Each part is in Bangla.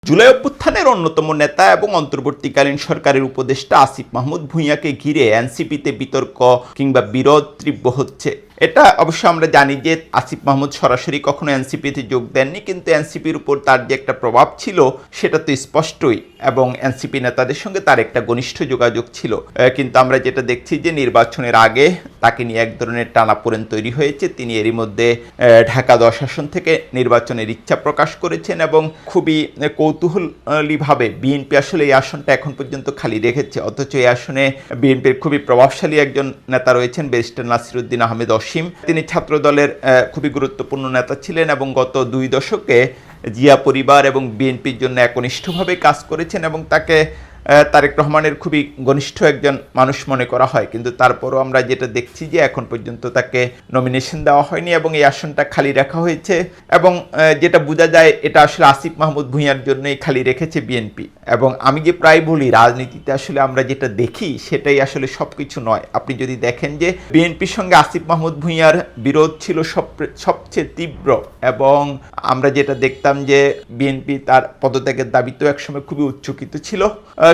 জুলাই অভ্যুত্থানের অন্যতম নেতা এবং অন্তর্বর্তীকালীন সরকারের উপদেষ্টা আসিফ মাহমুদ ভূঁইয়াকে ঘিরে এনসিপিতে বিতর্ক কিংবা বিরোধ তীব্র হচ্ছে। এটা অবশ্য আমরা জানি যে আসিফ মাহমুদ সরাসরি কখনো এনসিপিতে যোগ দেননি, কিন্তু এনসিপির উপর তার যে একটা প্রভাব ছিল সেটা তো স্পষ্টই, এবং এনসিপি নেতাদের সঙ্গে তার একটা ঘনিষ্ঠ যোগাযোগ ছিল। কিন্তু আমরা যেটা দেখছি যে নির্বাচনের আগে তাকে নিয়ে এক ধরনের টানাপোড়েন তৈরি হয়েছে। তিনি এরই মধ্যে ঢাকা 10 আসন থেকে নির্বাচনের ইচ্ছা প্রকাশ করেছেন এবং খুবই কৌতূহলীভাবে বিএনপি আসলে এই আসনটা এখন পর্যন্ত খালি রেখেছে। অথচ এই আসনে বিএনপির খুবই প্রভাবশালী একজন নেতা রয়েছেন, ব্যারিস্টার নাসিরউদ্দিন আহমেদ অসীম। তিনি ছাত্র দলের খুবই গুরুত্বপূর্ণ নেতা ছিলেন এবং গত 2 দশকে জিয়া পরিবার এবং বিএনপির জন্য একনিষ্ঠভাবে কাজ করেছেন এবং তাকে তারেক রহমানের খুবই ঘনিষ্ঠ একজন মানুষ মনে করা হয়। কিন্তু তারপরও আমরা যেটা দেখছি যে এখন পর্যন্ত তাকে নমিনেশন দেওয়া হয়নি এবং এই আসনটা খালি রাখা হয়েছে, এবং যেটা বোঝা যায় এটা আসলে আসিফ মাহমুদ ভূঁইয়ার জন্যই খালি রেখেছে বিএনপি। এবং আমি যে প্রায় বলি রাজনীতিতে আসলে আমরা যেটা দেখি সেটাই আসলে সব কিছু নয়। আপনি যদি দেখেন যে বিএনপির সঙ্গে আসিফ মাহমুদ ভূঁইয়ার বিরোধ ছিল সবচেয়ে তীব্র, এবং আমরা যেটা দেখতাম যে বিএনপি তার পদত্যাগের দাবিতেও একসময় খুবই উচ্চকিত ছিল,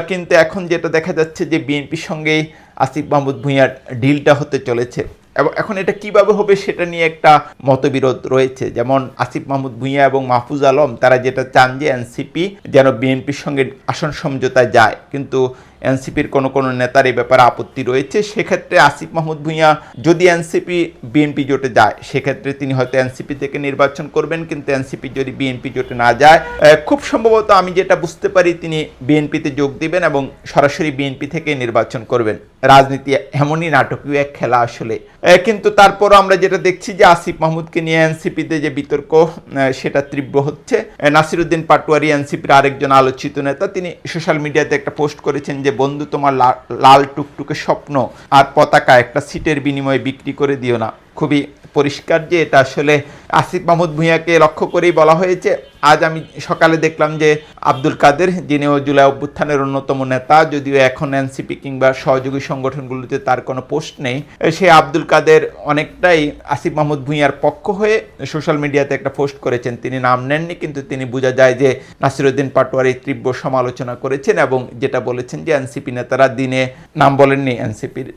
কিন্তু এখন যেটা দেখা যাচ্ছে যে বিএনপির সঙ্গেই আসিফ মাহমুদ ভূঁইয়ার ডিলটা হতে চলেছে। এবং এখন এটা কিভাবে হবে সেটা নিয়ে একটা মতবিরোধ রয়েছে। যেমন আসিফ মাহমুদ ভূঁইয়া এবং মাহফুজ আলম তারা যেটা চান যে এনসিপি যেন বিএনপির সঙ্গে আসন সমঝোতায় যায়, কিন্তু এনসিপির কোনো নেতার এই ব্যাপারে আপত্তি রয়েছে। সেক্ষেত্রে আসিফ মাহমুদ ভূঁইয়া যদি এনসিপি বিএনপি জোটে যায় সেক্ষেত্রে তিনি হয়তো এনসিপি থেকে নির্বাচন করবেন, কিন্তু এনসিপি যদি বিএনপি জোটে না যায় খুব সম্ভবত আমি যেটা বুঝতে পারি তিনি বিএনপিতে যোগ দিবেন এবং সরাসরি বিএনপি থেকে নির্বাচন করবেন। রাজনীতি এমনই নাটকীয় এক খেলা আসলে। কিন্তু তারপরও আমরা যেটা দেখছি যে আসিফ মাহমুদকে নিয়ে এনসিপিতে যে বিতর্ক সেটা তীব্র হচ্ছে। নাসিরউদ্দিন পাটোয়ারি এনসিপির আরেকজন আলোচিত নেতা, তিনি সোশ্যাল মিডিয়াতে একটা পোস্ট করেছেন যে বন্ধু তোমার লাল টুকটুকে স্বপ্ন আর পতাকা একটা সিটের বিনিময়ে বিক্রি করে দিও না। খুবই পরিষ্কার যে এটা আসলে আসিফ মাহমুদ ভূঁইয়াকে লক্ষ্য করেই বলা হয়েছে। আজ আমি সকালে দেখলাম যে আব্দুল কাদের, যিনিও জুলাই অভ্যুত্থানের অন্যতম নেতা, যদিও এখন এনসিপি কিংবা সহযোগী সংগঠনগুলোতে তার কোনো পোস্ট নেই, সে আব্দুল কাদের অনেকটাই আসিফ মাহমুদ ভূঁইয়ার পক্ষ হয়ে সোশ্যাল মিডিয়াতে একটা পোস্ট করেছেন। তিনি নাম নেননি, কিন্তু তিনি বোঝা যায় যে নাসিরউদ্দিন পাটোয়ারি তীব্র সমালোচনা করেছেন এবং যেটা বলেছেন যে এনসিপি নেতারা দিনে, নাম বলেননি, এনসিপির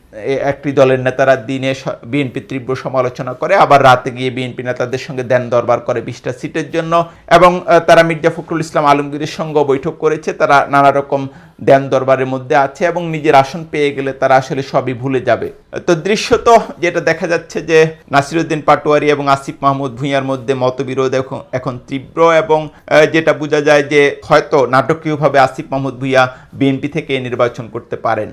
একটি দলের নেতারা দিনে বিএনপির তীব্র সমালোচনা করে, আবার রাতে গিয়ে বিএনপি নেতাদের সঙ্গে দেন দরবার করে 20টা সিটের জন্য, এবং তারা মির্জা ফখরুল ইসলাম আলমগীরের সঙ্গে বৈঠক করেছে। তারা নানা রকম দেন দরবারের মধ্যে আছে এবং নিজের আসন পেয়ে গেলে তারা আসলে সবই ভুলে যাবে। তো দৃশ্যত যেটা দেখা যাচ্ছে যে নাসিরউদ্দিন পাটোয়ারি এবং আসিফ মাহমুদ ভূঁইয়ার মধ্যে মতবিরোধ এখন তীব্র, এবং যেটা বোঝা যায় যে হয়তো নাটকীয়ভাবে আসিফ মাহমুদ ভূঁইয়া বিএনপি থেকে নির্বাচন করতে পারেন।